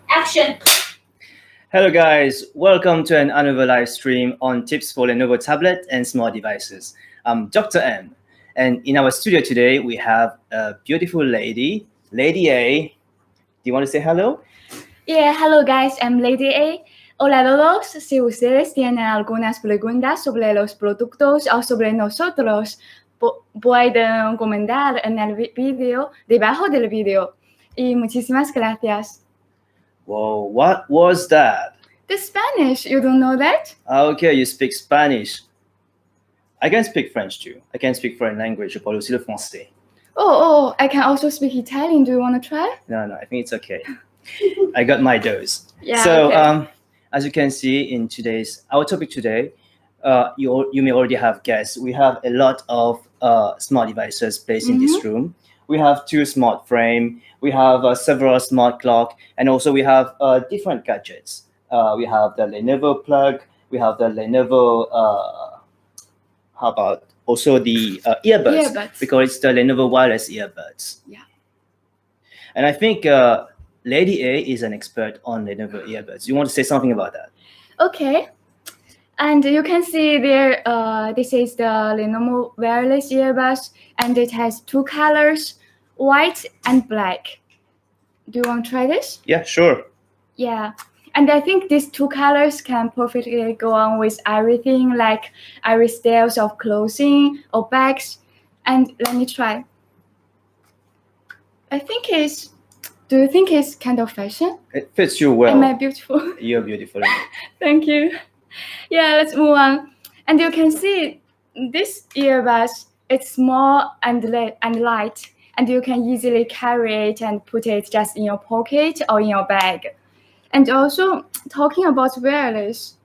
Action. Hello guys, welcome to another live stream on tips for Lenovo tablet and small devices. I'm Dr. M, and in our studio today we have a beautiful lady, Lady A. Do you want to say hello? Yeah, hello guys, I'm Lady A. Hola a todos, si ustedes tienen algunas preguntas sobre los productos o sobre nosotros, pueden comentar en el video, debajo del video. Y muchísimas gracias. Whoa, what was that? The Spanish, you don't know that? Okay, you speak Spanish. I can speak French too. I can speak foreign language. Je parle aussi le français. Oh, I can also speak Italian. Do you want to try? No, I think it's okay. I got my dose. Yeah, so, okay. As you can see in our topic today, you may already have guessed, we have a lot of smart devices placed in this room. We have 2 smart frame, we have several smart clock, and also we have different gadgets. We have the Lenovo plug, we have the Lenovo, how about also the earbuds, because it's the Lenovo wireless earbuds. Yeah. And I think Lady A is an expert on Lenovo earbuds. You want to say something about that? Okay. And you can see there, this is the Lenovo wireless earbuds, and it has 2 colors, white and black. Do you want to try this? Yeah, sure. Yeah. And I think these 2 colors can perfectly go on with everything, like every styles of clothing or bags. And let me try. Do you think it's kind of fashion? It fits you well. Am I beautiful? You're beautiful. Thank you. Yeah, let's move on. And you can see this earbuds, it's small and light, and you can easily carry it and put it just in your pocket or in your bag. And also, talking about wireless,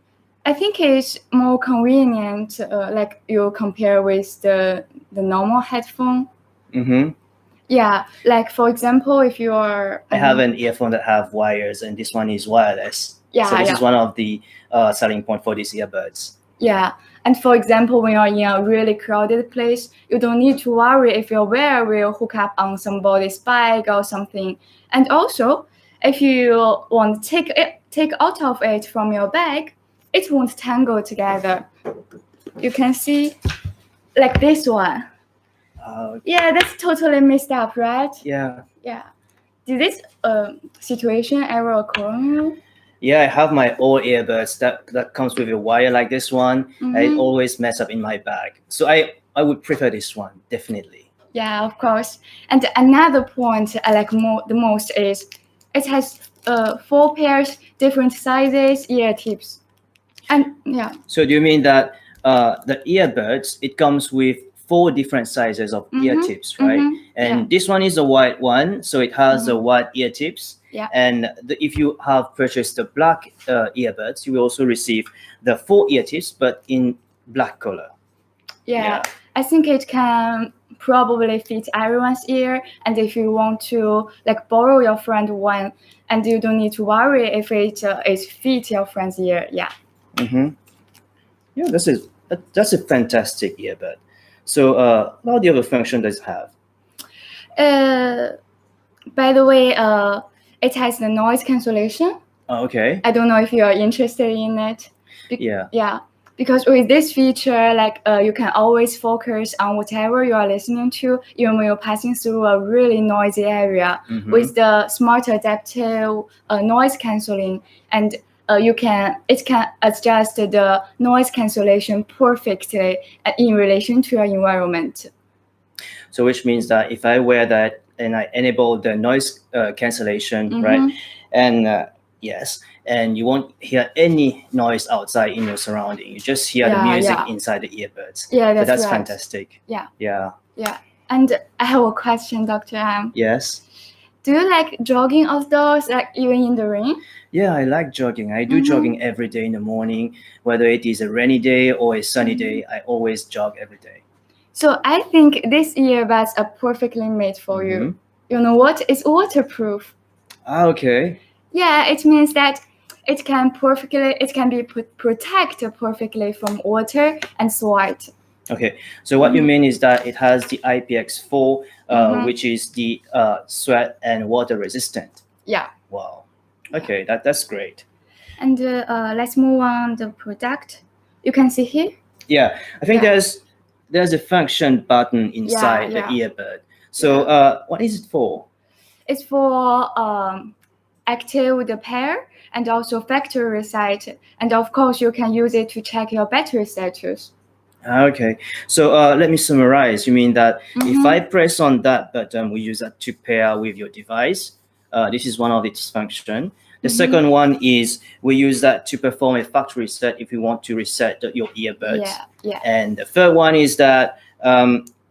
I think it's more convenient, like you compare with the normal headphone. Mm-hmm. Yeah, like for example, if you are... I have an earphone that have wires, and this one is wireless. Yeah, so this is one of the selling point for these earbuds. Yeah, and for example, when you're in a really crowded place, you don't need to worry if your wire will hook up on somebody's bike or something. And also, if you want to take out of it from your bag, it won't tangle together. You can see, like this one. Yeah, that's totally messed up, right? Yeah. Yeah. Did this situation ever occur to you? Yeah, I have my old earbuds that comes with a wire like this one. Mm-hmm. I always mess up in my bag. So I would prefer this one, definitely. Yeah, of course. And another point I like the most is it has 4 pairs, different sizes, ear tips. And yeah. So do you mean that the earbuds, it comes with 4 different sizes of ear tips, right? And this one is a white one, so it has the white ear tips. Yeah. And if you have purchased the black earbuds, you will also receive the 4 ear tips, but in black color. Yeah, I think it can probably fit everyone's ear. And if you want to like borrow your friend one, and you don't need to worry if it fit your friend's ear. Yeah. Mm-hmm. Yeah, that's a fantastic earbud. So what the other function does it have? By the way, it has the noise cancellation. Oh, okay. I don't know if you are interested in it. Yeah. Yeah, because with this feature, like you can always focus on whatever you are listening to, even when you're passing through a really noisy area. With the smart adaptive noise cancelling, and it can adjust the noise cancellation perfectly in relation to your environment. So which means that if I wear that and I enable the noise cancellation, right? And yes, and you won't hear any noise outside in your surrounding. You just hear the music inside the earbuds. Yeah, that's right. fantastic. Yeah. Yeah. Yeah. And I have a question, Dr. M. Yes. Do you like jogging outdoors, like even in the rain? Yeah, I like jogging. I do jogging every day in the morning, whether it is a rainy day or a sunny day. I always jog every day. So I think these earbuds are perfectly made for you. You know what? It's waterproof. Okay. Yeah, it means that it can be protected perfectly from water and sweat. Okay, so what you mean is that it has the IPX4, which is the sweat and water resistant. Yeah. Wow. Okay, that's great. And let's move on the product. You can see here. Yeah, I think Yeah. there's a function button inside Yeah, the earbud. So what is it for? It's for active the pair and also factory reset. And of course, you can use it to check your battery status. Okay, so let me summarize. You mean that if Mhm. I press on that button, we use that to pair with your device. This is one of its function. The second one is we use that to perform a factory reset if we want to reset your earbuds. Yeah. And the third one is that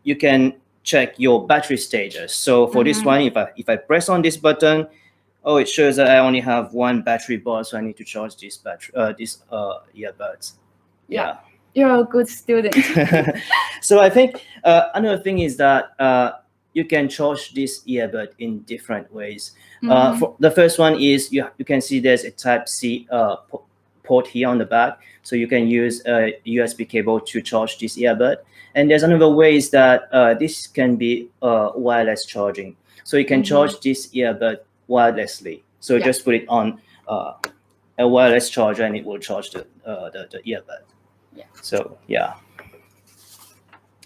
you can check your battery status. So for this one, if I press on this button, oh, it shows that I only have one battery bar, so I need to charge this earbuds. Yeah. You're a good student. So I think another thing is that you can charge this earbud in different ways. For the first one is you can see there's a Type C port here on the back, so you can use a USB cable to charge this earbud. And there's another way is that this can be wireless charging, so you can charge this earbud wirelessly. So just put it on a wireless charger, and it will charge the earbud. Yeah. So yeah.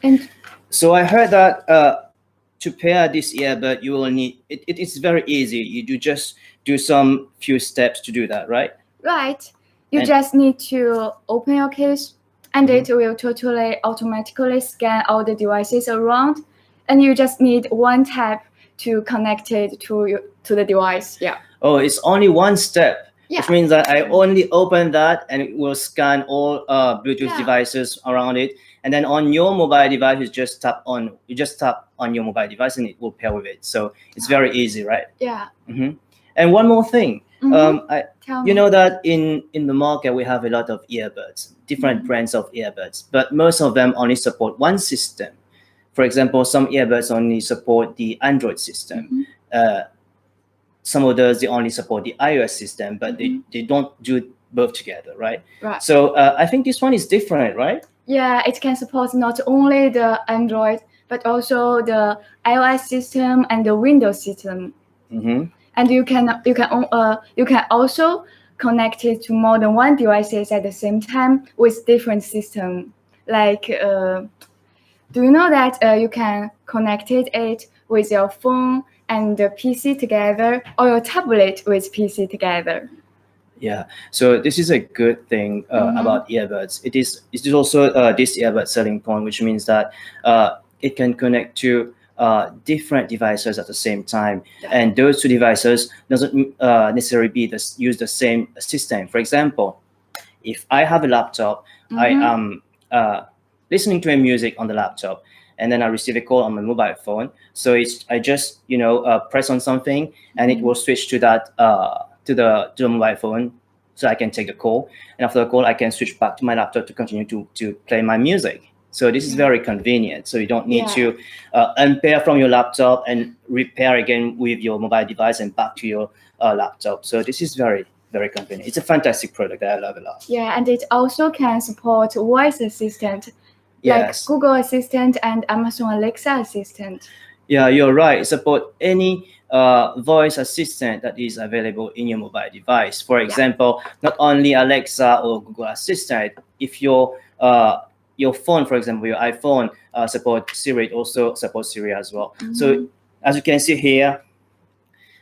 And So I heard that to pair this earbud, you will need it's very easy. You do just do some few steps to do that, right? right, you And- just need to open your case, and it will totally automatically scan all the devices around, and you just need one tap to connect it to the device. Yeah. Oh, it's only one step, Yeah. which means that I only open that and it will scan all Bluetooth Yeah. devices around it. And then on your mobile device, you just tap on your mobile device and it will pair with it. So it's very easy, right? Yeah. And one more thing, Tell you me. know that in the market we have a lot of earbuds, different brands of earbuds, but most of them only support one system. For example, some earbuds only support the Android system. Some others they only support the iOS system, but they don't do both together, right? Right. So I think this one is different, right? Yeah, it can support not only the Android but also the iOS system and the Windows system. And you can also connect it to more than one devices at the same time with different system. Like, do you know that you can connect it with your phone and the PC together, or your tablet with PC together? Yeah, so this is a good thing about earbuds. It is also this earbud selling point, which means that it can connect to different devices at the same time, and those two devices doesn't necessarily use the same system. For example, if I have a laptop, I am listening to a music on the laptop, and then I receive a call on my mobile phone. So I just press on something, and it will switch to that to the mobile phone, so I can take the call. And after the call, I can switch back to my laptop to continue to play my music. So this is very convenient. So you don't need to unpair from your laptop and repair again with your mobile device and back to your laptop. So this is very, very convenient. It's a fantastic product that I love a lot. Yeah, and it also can support voice assistant, like Google Assistant and Amazon Alexa Assistant. Yeah, you're right. It supports any voice assistant that is available in your mobile device. For example, not only Alexa or Google Assistant, if your phone, for example, your iPhone supports Siri, it also supports Siri as well. So as you can see here,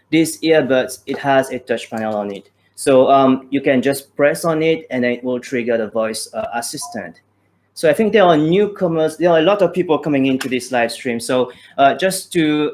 this earbuds, it has a touch panel on it. So you can just press on it and then it will trigger the voice assistant. So I think there are newcomers. There are a lot of people coming into this live stream. So just to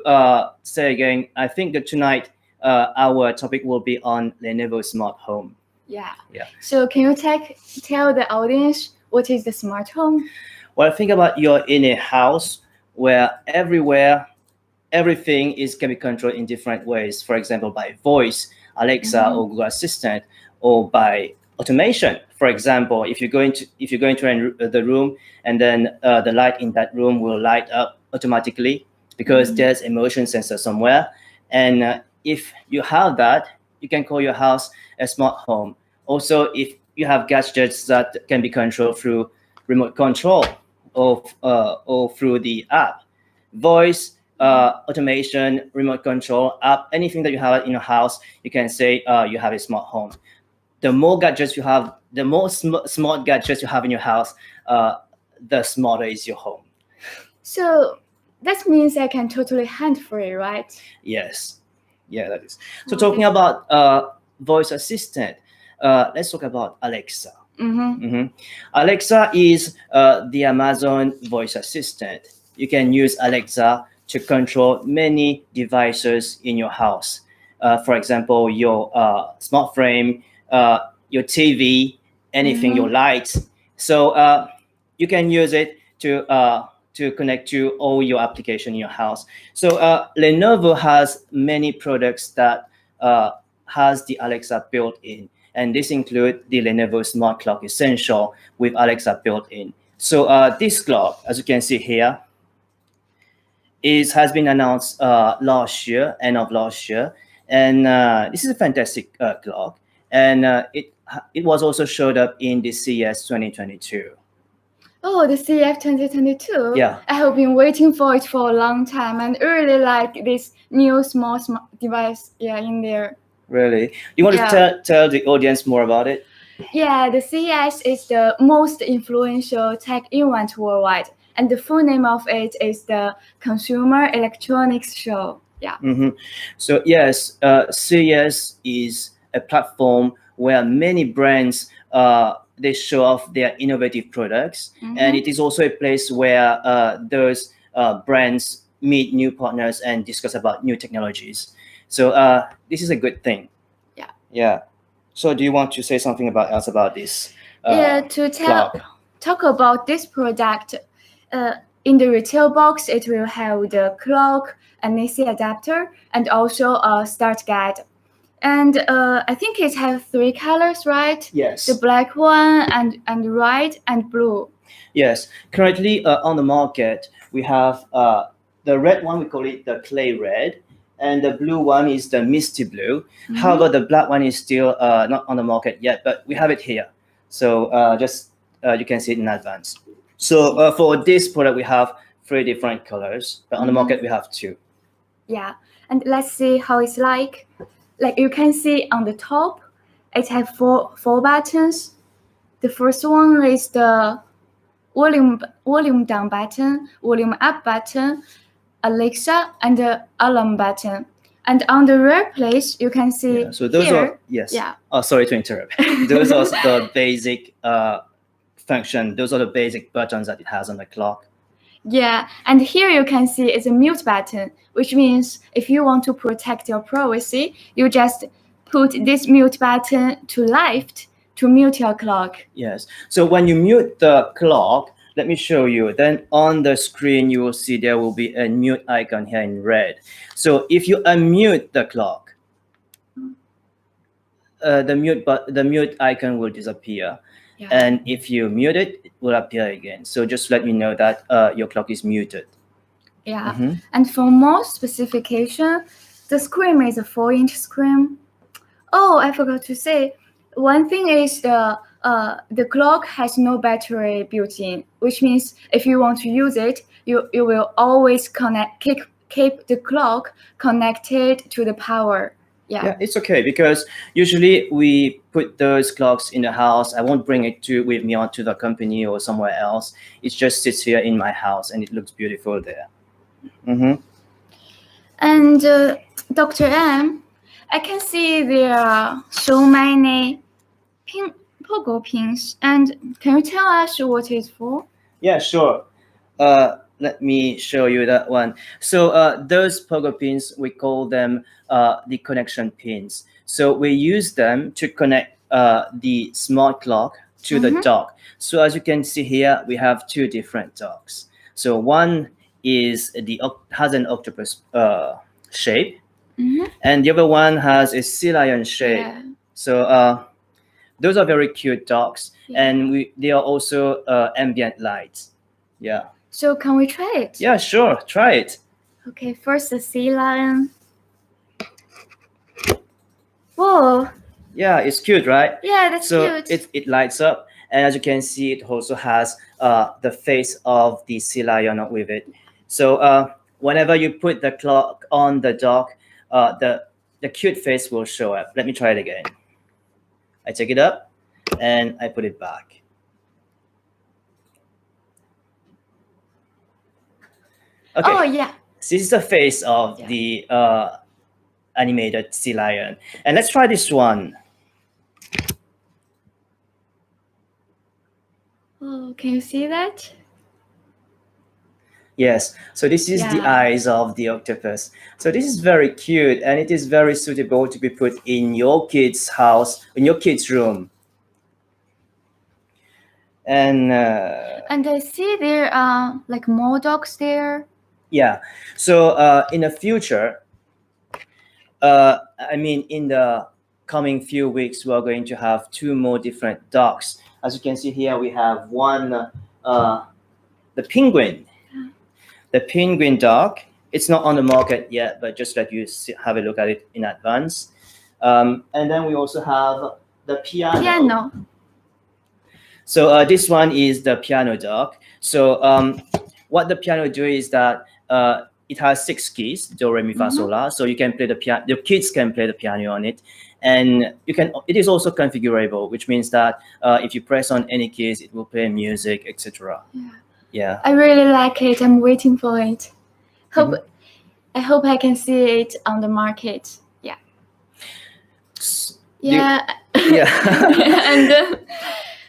say again, I think that tonight our topic will be on Lenovo Smart Home. Yeah. Yeah. So can you tell the audience what is the smart home? Well, think about you're in a house where everything can be controlled in different ways. For example, by voice, Alexa or Google Assistant, or by automation. For example, if you go into the room and then the light in that room will light up automatically because there's a motion sensor somewhere. And if you have that, you can call your house a smart home. Also, if you have gadgets that can be controlled through remote control or through the app, voice, automation, remote control, app, anything that you have in your house, you can say you have a smart home. The more gadgets you have, the more smart gadgets you have in your house, the smarter is your home. So that means I can totally hand-free, right? Yes. Yeah, that is. So talking about voice assistant, let's talk about Alexa. Alexa is the Amazon voice assistant. You can use Alexa to control many devices in your house. For example, your smart frame, your TV, anything, your lights. So you can use it to connect to all your application in your house. So Lenovo has many products that has the Alexa built in, and this include the Lenovo Smart Clock Essential with Alexa built in. So this clock, as you can see here, has been announced last year, end of last year, and this is a fantastic clock, and it was also showed up in the CES 2022. Oh, the CF 2022? Yeah. I have been waiting for it for a long time and really like this new small device in there. Really? You want to tell the audience more about it? Yeah, the CES is the most influential tech event worldwide, and the full name of it is the Consumer Electronics Show. Yeah. So yes, CES is a platform where many brands they show off their innovative products, and it is also a place where those brands meet new partners and discuss about new technologies. So this is a good thing. Yeah. Yeah. So do you want to say something else about this? To talk about this product, in the retail box, it will have the clock, an AC adapter, and also a start guide. And I think it has 3 colors, right? Yes. The black one and red and blue. Yes. Currently on the market, we have the red one, we call it the clay red, and the blue one is the misty blue. However, the black one is still not on the market yet, but we have it here. So just you can see it in advance. So for this product, we have 3 different colors, but on the market we have 2. Yeah, and let's see how it's like. Like you can see on the top, it has four buttons. The first one is the volume down button, volume up button, Alexa, and the alarm button. And on the rear place, you can see so those here, Yeah. Oh, sorry to interrupt. Those are the basic function. Those are the basic buttons that it has on the clock. Yeah, and here you can see it's a mute button, which means if you want to protect your privacy, you just put this mute button to left to mute your clock. Yes. So when you mute the clock, let me show you. Then on the screen, you will see there will be a mute icon here in red. So if you unmute the clock, the mute icon will disappear. Yeah. And if you mute it, it will appear again. So just let me know that your clock is muted. Yeah. And for more specification, the screen is a 4-inch screen. Oh, I forgot to say, one thing is the clock has no battery built in, which means if you want to use it, you will always keep the clock connected to the power. Yeah, it's okay because usually we put those clocks in the house. I won't bring it with me onto the company or somewhere else. It just sits here in my house and it looks beautiful there. And Dr. M, I can see there are so many pogo pins. And can you tell us what it's for? Yeah, sure. Let me show you that one. So those pogo pins, we call them the connection pins. So we use them to connect the smart clock to the dock. So as you can see here, we have 2 different docks. So one is has an octopus shape, and the other one has a sea lion shape. Yeah. So those are very cute docks, and they are also ambient lights. Yeah. So can we try it? Yeah, sure. Try it. Okay, first the sea lion. Whoa. Yeah, it's cute, right? Yeah, that's cute. So it lights up, and as you can see, it also has the face of the sea lion with it. So whenever you put the clock on the dog, the cute face will show up. Let me try it again. I take it up and I put it back. Okay. Oh yeah. This is the face of Yeah. the animated sea lion. And let's try this one. Oh, can you see that? Yes, so this is the Yeah. eyes of the octopus. So this is very cute and it is very suitable to be put in your kid's house, in your kid's room. And And I see there are like more dogs there. yeah, so in the future, I mean, in the coming few weeks, we are going to have 2 more different dogs. As you can see here, we have one, the penguin. The penguin dog. It's not on the market yet, but just let you have a look at it in advance. And then we also have the piano. So this one is the piano dog. So what the piano do is that it has 6 keys, do, re, mi, fa, sol, la. So you can play the piano. The kids can play the piano on it, and you can. It is also configurable, which means that if you press on any keys, it will play music, etc. Yeah. I really like it. I'm waiting for it. I hope I can see it on the market. Yeah. Yeah. Yeah. And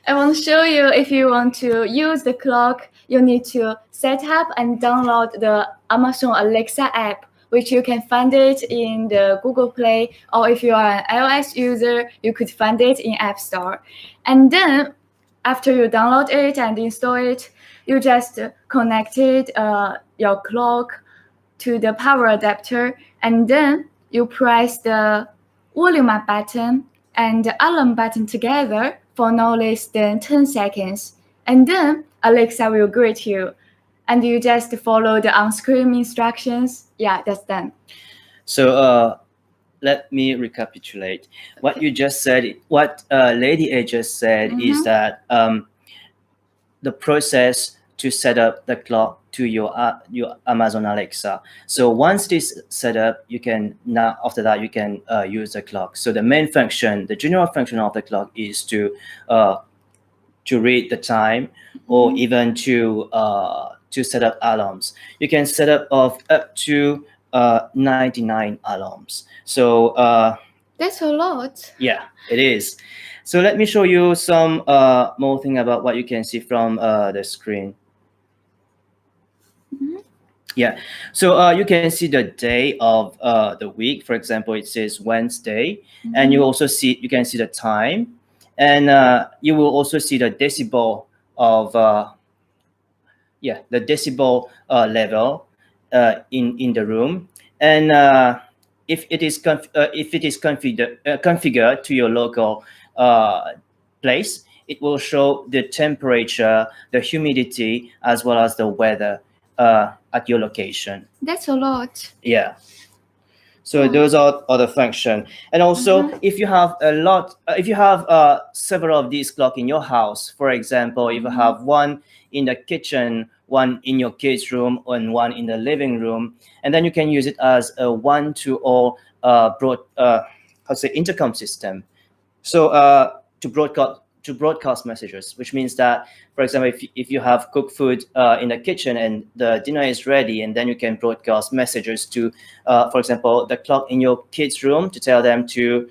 I want to show you, if you want to use the clock, you need to set up and download the Amazon Alexa app, which you can find it in the Google Play, or if you are an iOS user, you could find it in App Store. And then after you download it and install it, you just connected your clock to the power adapter, and then you press the volume up button and the alarm button together for no less than 10 seconds. And then Alexa will greet you. And you just follow the on-screen instructions. Yeah, that's done. So let me recapitulate. What you just said, what Lady A just said is that the process to set up the clock to your Amazon Alexa. So once this set up, you can now, after that, you can use the clock. So the main function, the general function of the clock is to read the time, or even to set up alarms. You can set up of up to 99 alarms. So that's a lot. Yeah, it is. So let me show you some more thing about what you can see from the screen. Yeah, so you can see the day of the week. For example, it says Wednesday, and you can see the time, and you will also see the decibel of the decibel level in the room, and if it is configured to your local place, it will show the temperature, the humidity, as well as the weather at your location. That's a lot. Yeah. So those are other function. And also, if you have several of these clock in your house, for example, if you have one in the kitchen, one in your kids' room, and one in the living room, and then you can use it as a one-to-all intercom system. So to broadcast messages, which means that, for example, if you have cooked food in the kitchen and the dinner is ready, and then you can broadcast messages to, for example, the clock in your kids' room to tell them to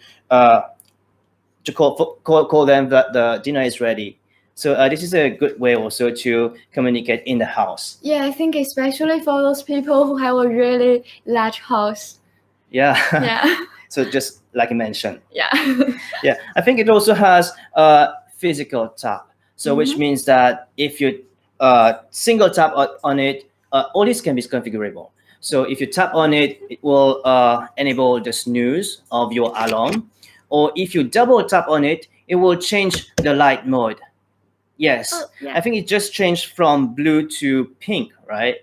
call them that the dinner is ready. So this is a good way also to communicate in the house. Yeah, I think especially for those people who have a really large house. Yeah. Yeah. So just like I mentioned. Yeah. Yeah, I think it also has a physical tap. So which means that if you single tap on it, all this can be configurable. So if you tap on it, it will enable the snooze of your alarm. Or if you double tap on it, it will change the light mode. Yes, I think it just changed from blue to pink, right?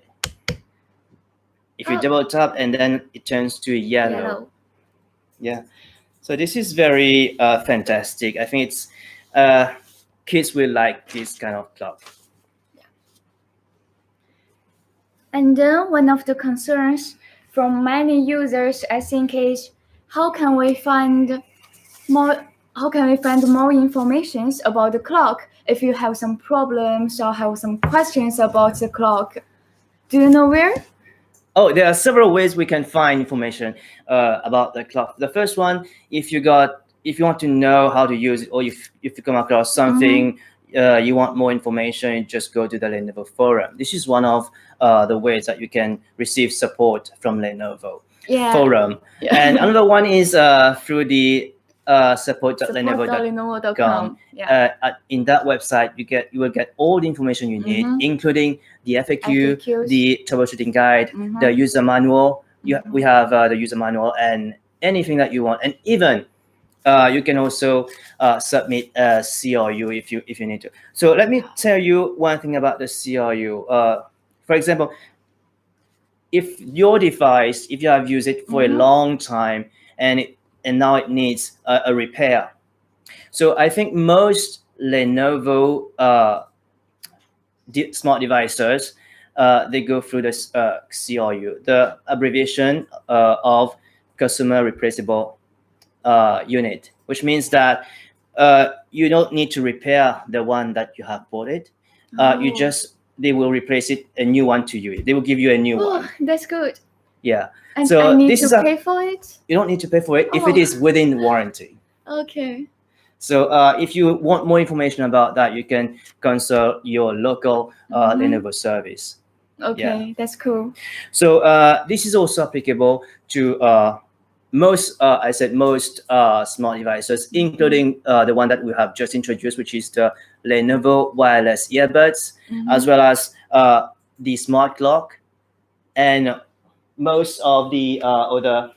If you double tap, and then it turns to yellow. Yeah. So this is very fantastic. I think it's kids will like this kind of clock. And then one of the concerns from many users, I think, is how can we find more information about the clock if you have some problems or have some questions about the clock? Do you know where? Oh, there are several ways we can find information about the clock. The first one, if you want to know how to use it, or if you come across something, you want more information, just go to the Lenovo forum. This is one of the ways that you can receive support from Lenovo forum. Yeah. And another one is through the support.lenovo.com. Support.lenovo.com. Yeah. In that website, you will get all the information you need, including the FAQ, FAQs. the troubleshooting guide, the user manual. We have the user manual and anything that you want, and even you can also submit a CRU if you need to. So let me tell you one thing about the CRU. For example, if your device, if you have used it for a long time and now it needs a repair. So I think most Lenovo smart devices, they go through this CRU, the abbreviation of customer replaceable unit, which means that you don't need to repair the one that you have bought it. They will replace it, a new one to you. They will give you a new one. That's good. Yeah. And so I need to pay for it? You don't need to pay for it if it is within warranty. Okay. So if you want more information about that, you can consult your local Lenovo service. Okay, that's cool. So this is also applicable to most smart devices, including the one that we have just introduced, which is the Lenovo wireless earbuds, as well as the smart clock, and most of the other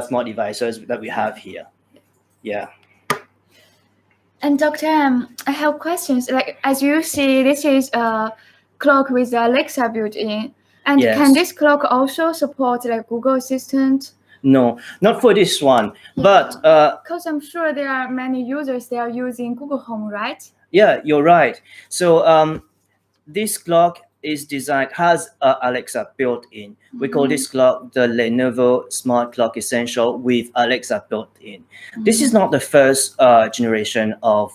smart devices that we have here. Yeah. And Dr. M, I have questions. Like, as you see, this is a clock with Alexa built in. And can this clock also support like Google Assistant? No, not for this one. But because I'm sure there are many users they are using Google Home, right? Yeah, you're right. So this clock has Alexa built in. We call this clock the Lenovo Smart Clock Essential with Alexa built in. This is not the first generation of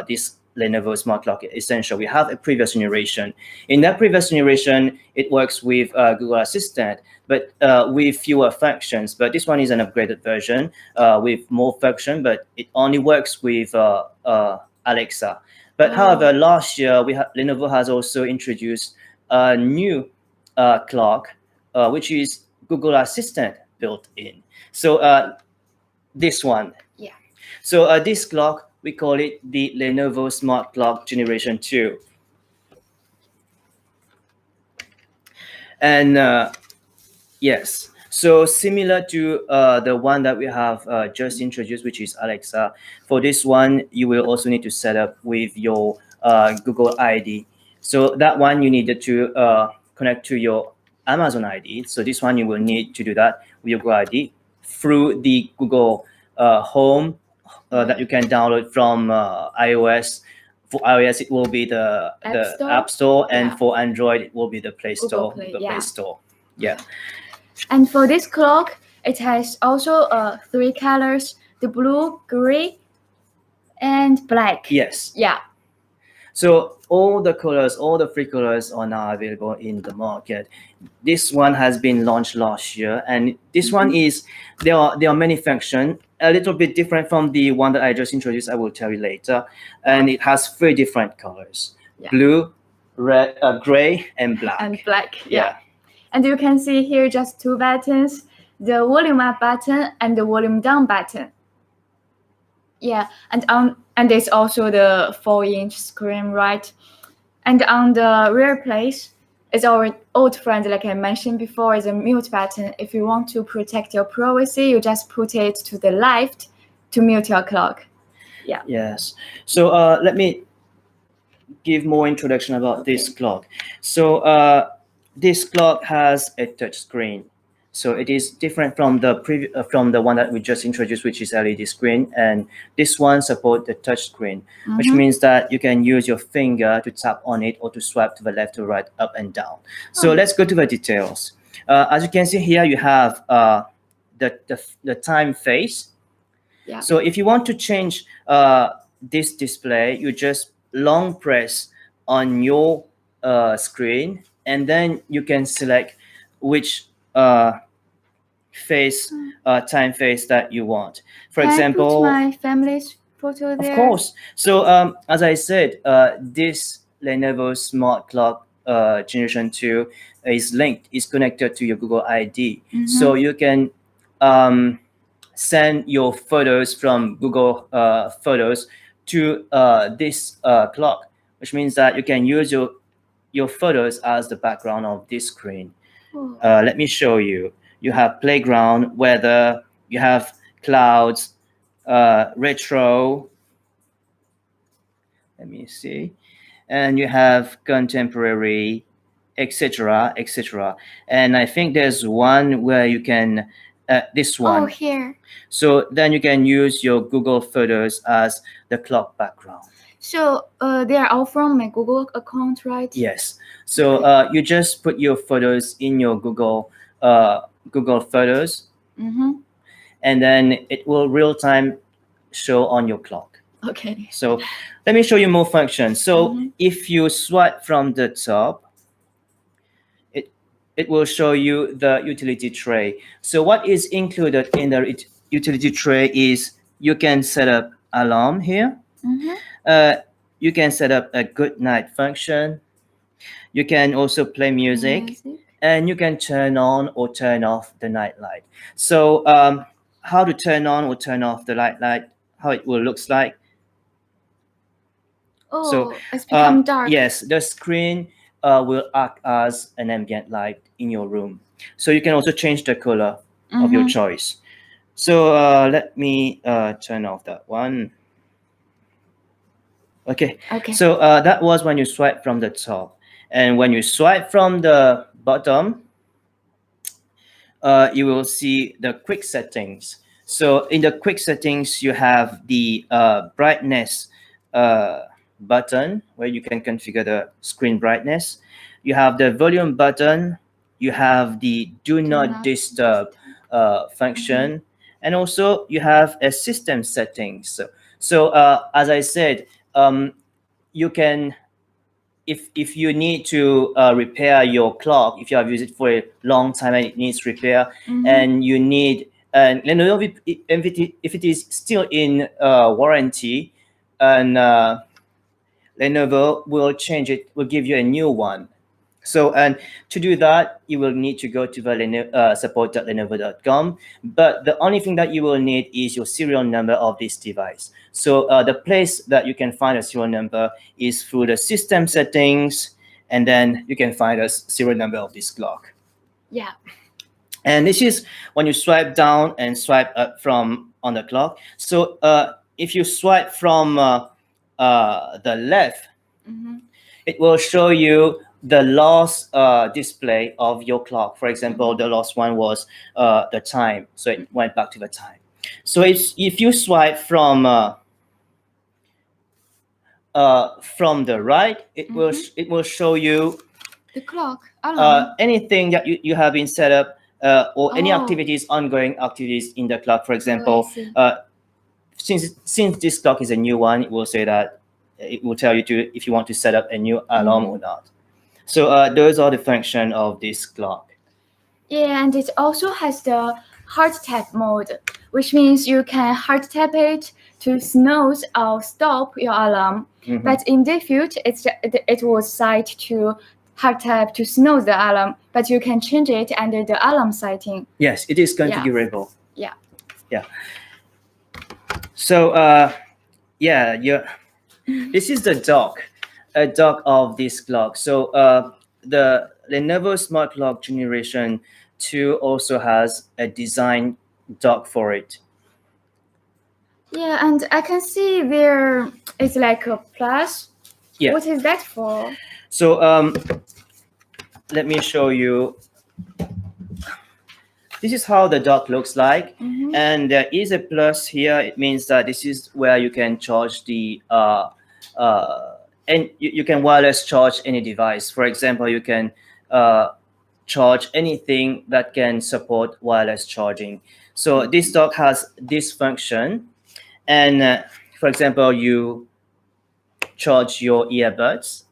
this Lenovo Smart Clock Essential. We have a previous generation. In that previous generation, it works with Google Assistant, but with fewer functions. But this one is an upgraded version with more function, but it only works with Alexa. But however, last year Lenovo has also introduced a new clock, which is Google Assistant built in. So this one. Yeah. So this clock, we call it the Lenovo Smart Clock Generation 2. And yes, so similar to the one that we have just introduced, which is Alexa. For this one, you will also need to set up with your Google ID. So that one you needed to connect to your Amazon ID. So this one you will need to do that with your Google ID through the Google Home that you can download from iOS. For iOS, it will be the App Store, and for Android, it will be the Play Store. Play Store. Yeah. And for this clock, it has also 3 colors: the blue, gray, and black. Yes. Yeah. So all the 3 colors are now available in the market. This one has been launched last year, and this one is there are many functions, a little bit different from the one that I just introduced. I will tell you later, and it has 3 different colors: blue, red, gray, and black. And black. Yeah. And you can see here just 2 buttons: the volume up button and the volume down button. Yeah, and there's also the 4-inch screen, right? And on the rear place is our old friend, like I mentioned before, is a mute button. If you want to protect your privacy, you just put it to the left to mute your clock. Yeah. Yes. So let me give more introduction about this clock. So this clock has a touch screen. So it is different from the from the one that we just introduced, which is LED screen, and this one support the touch screen, which means that you can use your finger to tap on it or to swipe to the left to right, up and down. So let's go to the details. As you can see here, you have the time phase. Yeah. So if you want to change this display, you just long press on your screen, and then you can select which phase, time phase that you want. For Can example, I put my family's photo there? of course. So as I said, this Lenovo Smart Clock Generation 2 is connected to your Google ID. So you can send your photos from Google Photos to this clock, which means that you can use your photos as the background of this screen. Oh. Let me show you. You have playground, weather, you have clouds, retro. Let me see. And you have contemporary, etc., etc. And I think there's one where you can, this one. Oh, here. So then you can use your Google Photos as the clock background. So they are all from my Google account, right? Yes. So you just put your photos in your Google Photos, and then it will real time show on your clock. Okay. So let me show you more functions. So if you swipe from the top, it will show you the utility tray. So what is included in the utility tray is you can set up alarm here. You can set up a good night function. You can also play music, and you can turn on or turn off the night light. So how to turn on or turn off the light, how it will looks like. Oh, So it's become dark. yes, the screen will act as an ambient light in your room. So you can also change the color of your choice. So let me turn off that one. Okay. So that was when you swipe from the top. And when you swipe from the bottom, you will see the quick settings. So in the quick settings, you have the brightness button where you can configure the screen brightness. You have the volume button. You have the do not disturb function. And also you have a system settings. So as I said, you can, if you need to repair your clock, if you have used it for a long time and it needs repair, and you need, and Lenovo, if it is still in warranty, and Lenovo will change it, will give you a new one. So, and to do that, you will need to go to the support.lenovo.com. But the only thing that you will need is your serial number of this device. So the place that you can find a serial number is through the system settings, and then you can find a serial number of this clock. Yeah. And this is when you swipe down and swipe up from on the clock. So if you swipe from the left, it will show you the last display of your clock. For example, the last one was the time, so it went back to the time. So if you swipe from the right, it will show you the clock, anything that you have been set up, or any activities, ongoing activities in the clock. For example, since this clock is a new one, it will say that it will tell you if you want to set up a new alarm or not. So those are the function of this clock. Yeah, and it also has the hard tap mode, which means you can hard tap it to snooze or stop your alarm. But in default, it was set to hard tap to snooze the alarm, but you can change it under the alarm setting. Yes, it is configurable. Yeah. Yeah. So yeah, this is the dock of this clock. So the Lenovo Smart Clock Generation 2 also has a design dock for it. Yeah, and I can see there is like a plus. Yeah. What is that for? So let me show you. this is how the dock looks like. Mhm. And there is a plus here. It means that this is where you can charge the and you can wireless charge any device. For example, you can charge anything that can support wireless charging. So this dock has this function, and for example, you charge your earbuds.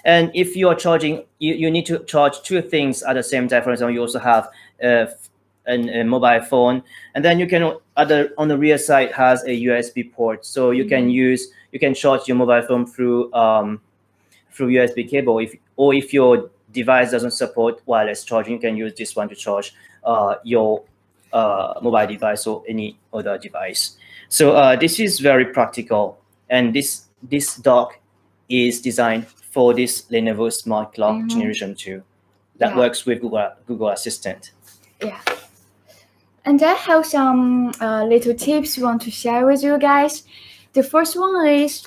And if you are charging, you need to charge two things at the same time. For example, you also have a mobile phone, and then you can on the rear side has a USB port, so you can charge your mobile phone through USB cable. If your device doesn't support wireless charging, you can use this one to charge your mobile device or any other device. So this is very practical, and this dock is designed for this Lenovo Smart Clock Generation 2 that works with Google Assistant. Yeah. And I have some little tips we want to share with you guys. The first one is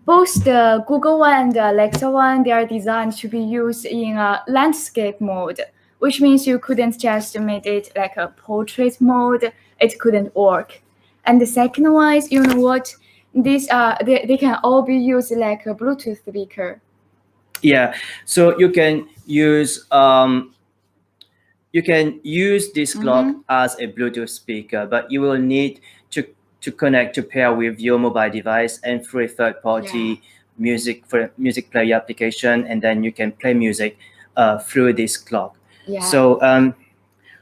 both the Google one and the Alexa one, they are designed to be used in a landscape mode, which means you couldn't just make it like a portrait mode. It couldn't work. And the second one is, you know what? These they can all be used like a Bluetooth speaker. Yeah, so you can use this clock as a Bluetooth speaker, but you will need to connect to pair with your mobile device and through a third-party music player application, and then you can play music through this clock. Yeah. So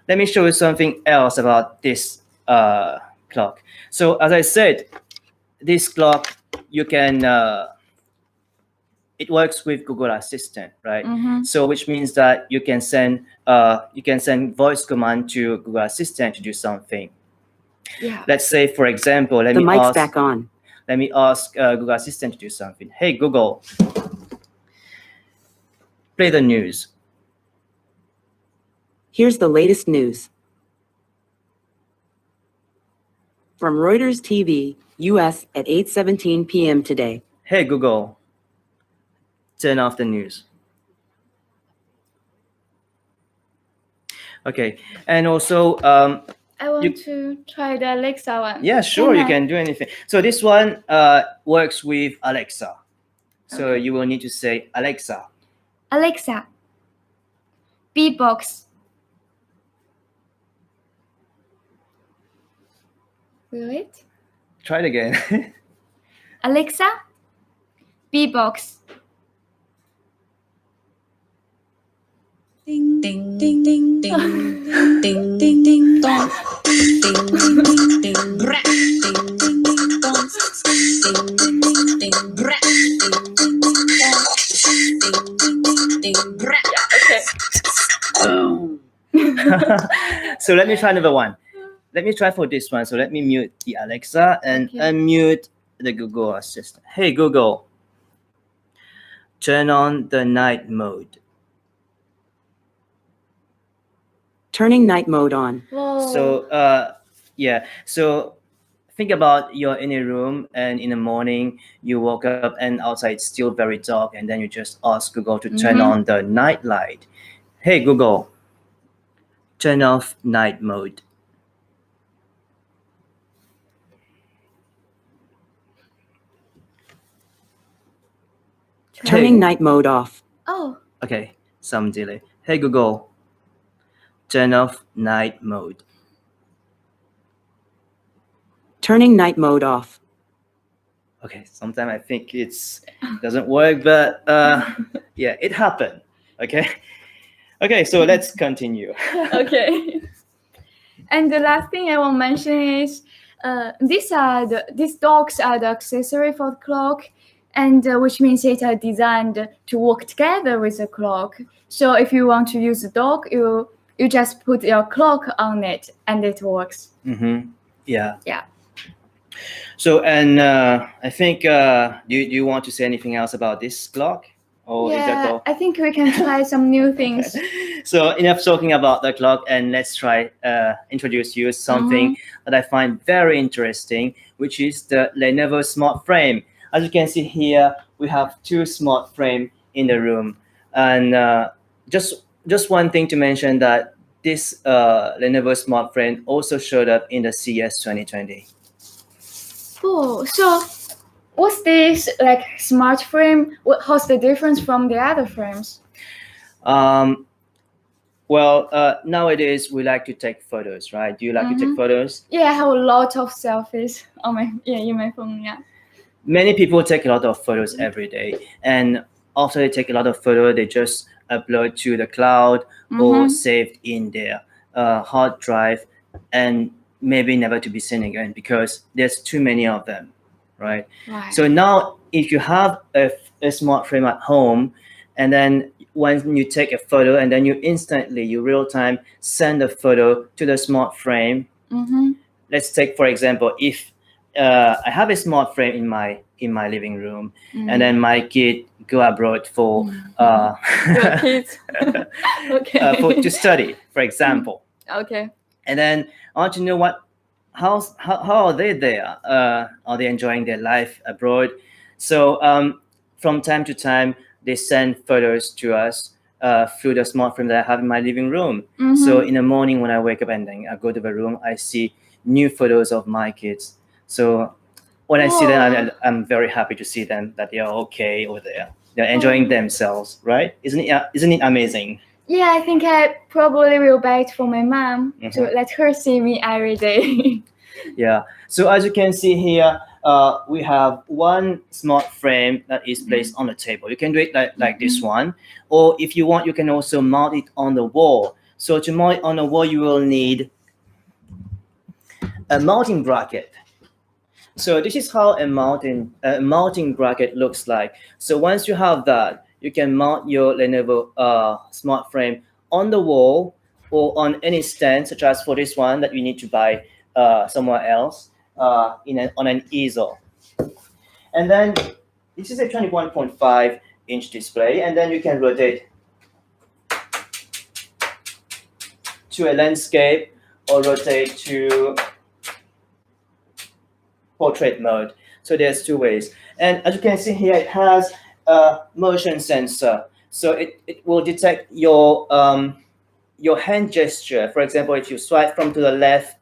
let me show you something else about this clock. So as I said, this clock you can it works with Google Assistant, right? So which means that you can send voice command to Google Assistant to do something. Yeah. Let's say, for example, The mic's back on. Let me ask Google Assistant to do something. Hey Google, play the news. Here's the latest news. From Reuters TV, US at 8:17 p.m. today. Hey Google, turn off the news. Okay, and also I want to try the Alexa one. yeah, sure, you can do anything. So this one works with Alexa. So you will need to say, Alexa. Alexa, beatbox. Will it? Try it again. Alexa, beatbox. Ding ding ding ding ding ding ding ding dong ding ding ding ding bra ding ding ding dong ding ding ding ding bra ding ding ding dong ding ding ding ding bra. Okay. So let me try another one. Let me try for this one. So let me mute the Alexa and unmute the Google Assistant. Hey Google, turn on the night mode. Turning night mode on. Whoa. So yeah, so think about you're in a room and in the morning you woke up and outside it's still very dark, and then you just ask Google to turn on the night light. Hey Google, turn off night mode. Turning night mode off. Oh. Okay, some delay. Hey Google, turn off night mode. Turning night mode off. Okay, sometimes I think it's doesn't work, but yeah, it happened. Okay, so let's continue. Okay. And the last thing I want to mention is these dogs are the accessory for the clock, and which means they are designed to work together with the clock. So if you want to use the dog, you just put your clock on it and it works. Yeah. Yeah. So and I think do you want to say anything else about this clock? Or is that all? I think we can try some new things. So enough talking about the clock, and let's try introduce you something that I find very interesting, which is the Lenovo Smart Frame. As you can see here, we have two smart frame in the room, and just one thing to mention that this Lenovo smart frame also showed up in the CES 2020. Oh, so what's this like smart frame? How's the difference from the other frames? Well, nowadays we like to take photos, right? Do you like to take photos? Yeah, I have a lot of selfies on my in my phone. Yeah. Many people take a lot of photos every day, and after they take a lot of photos, they just upload to the cloud or saved in their hard drive, and maybe never to be seen again because there's too many of them, right? So now, if you have a smart frame at home, and then when you take a photo, and then you real time send a photo to the smart frame. Let's take, for example, if I have a smart frame in my living room, and then my kid go abroad for Your kids. Okay. to study, for example. Okay. And then I want to know how are they there? Are they enjoying their life abroad? So from time to time, they send photos to us through the smart frame that I have in my living room. So in the morning when I wake up and then I go to the room, I see new photos of my kids. So when I see them, I'm very happy to see them that they are okay over there. They're enjoying themselves, right? Isn't it amazing? Yeah, I think I probably will buy it for my mom to let her see me every day. Yeah. So as you can see here, we have one smart frame that is placed on the table. You can do it like this one, or if you want, you can also mount it on the wall. So to mount it on the wall, you will need a mounting bracket. So this is how a mounting bracket looks like. So once you have that, you can mount your Lenovo smart frame on the wall or on any stand, such as for this one that you need to buy somewhere else on an easel. And then this is a 21.5-inch display, and then you can rotate to a landscape or rotate to portrait mode. So there's two ways. And as you can see here, it has a motion sensor. So it will detect your hand gesture. For example, if you swipe from to the left,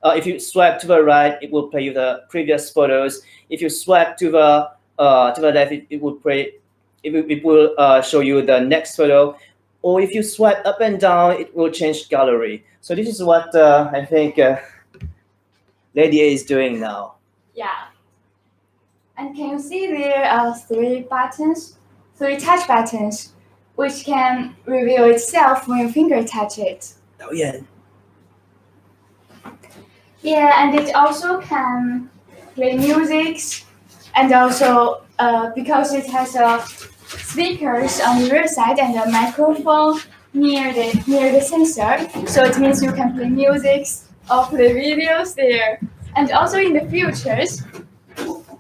if you swipe to the right, it will play you the previous photos. If you swipe to the left, it will show you the next photo. Or if you swipe up and down, it will change gallery. So this is what I think Lady A is doing now. Yeah. And can you see there are three touch buttons, which can reveal itself when your finger touch it. Oh yeah. Yeah, and it also can play music, and also because it has speakers on the rear side and a microphone near the sensor, so it means you can play music or play videos there. And also in the futures,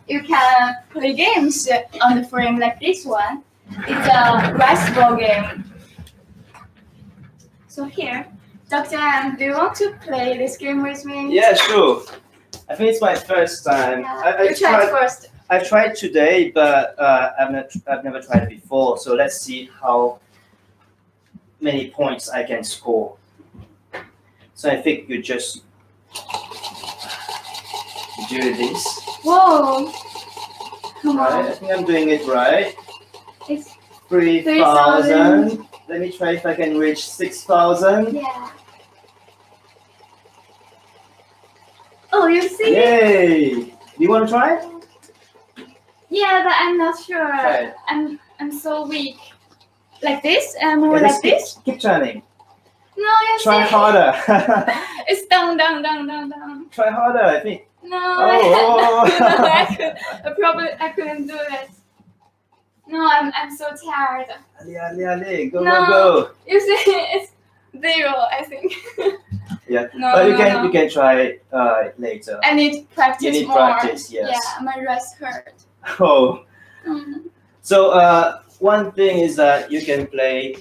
you can play games on the frame like this one. It's a basketball game. So here, Dr. M, do you want to play this game with me? Yeah, sure. I think it's my first time. Yeah. You tried first. I tried today, but I've never tried it before. So let's see how many points I can score. So I think you just do this. Whoa! Come Right, on. I think I'm doing it right. It's 3,000. Let me try if I can reach 6,000. yeah. Oh, you see? Yay! Do you want to try it? Yeah, but I'm not sure. Try it. I'm so weak. Like this? More Yeah, like this? Keep trying. No, you Try see? harder. It's down, down, down, down, down. Try harder, I think. No, Oh. I couldn't do it. No, I'm so tired. Ali, go, No. go. You see, it's 0, I think. Yeah, No, but no, no. you can try it later. I need practice You need more. practice, yes. Yeah, my wrist hurt. Oh, Mhm. so one thing is that you can play.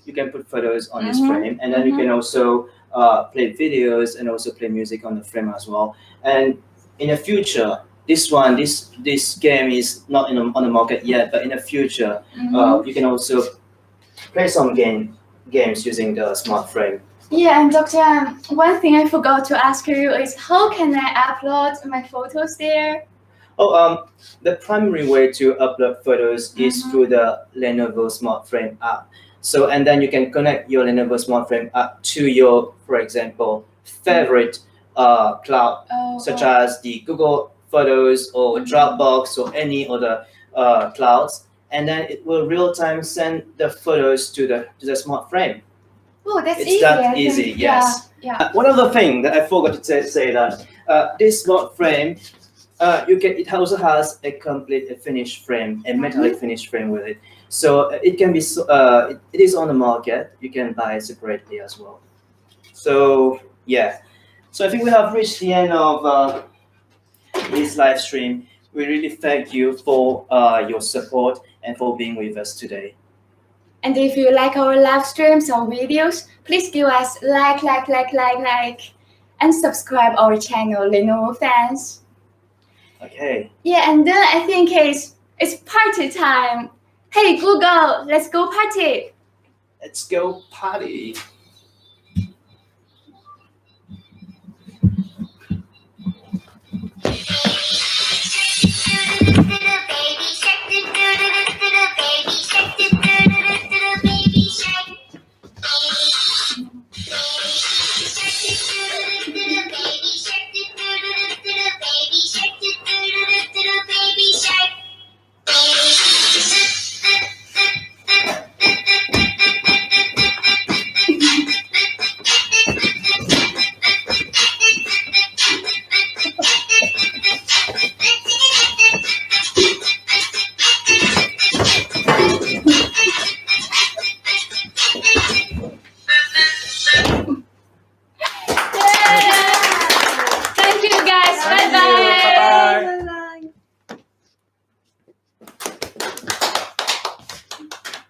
You can put photos on this frame, and then you can also play videos and also play music on the frame as well. And in the future, this game is not on the market yet, but in the future, you can also play some game games using the smart frame. Yeah, and Dr. One thing I forgot to ask you is how can I upload my photos there? The primary way to upload photos is through the Lenovo Smart Frame app. So, and then you can connect your Lenovo Smart Frame app to your, for example, favorite cloud, such as the Google Photos or Dropbox or any other clouds, and then it will real time send the photos to the smart frame. Oh, that's It's easy. that I easy, think. yes. Yeah. One other thing that I forgot to say that this smart frame, it also has a complete finished frame, a metallic finished frame with it. So it can be it is on the market. You can buy it separately as well. So yeah, so I think we have reached the end of this live stream. We really thank you for your support and for being with us today. And if you like our live streams or videos, please give us like, and subscribe our channel, Lenovo Fans. Okay. Yeah, and then I think it's party time. Hey Google, let's go party. Let's go party.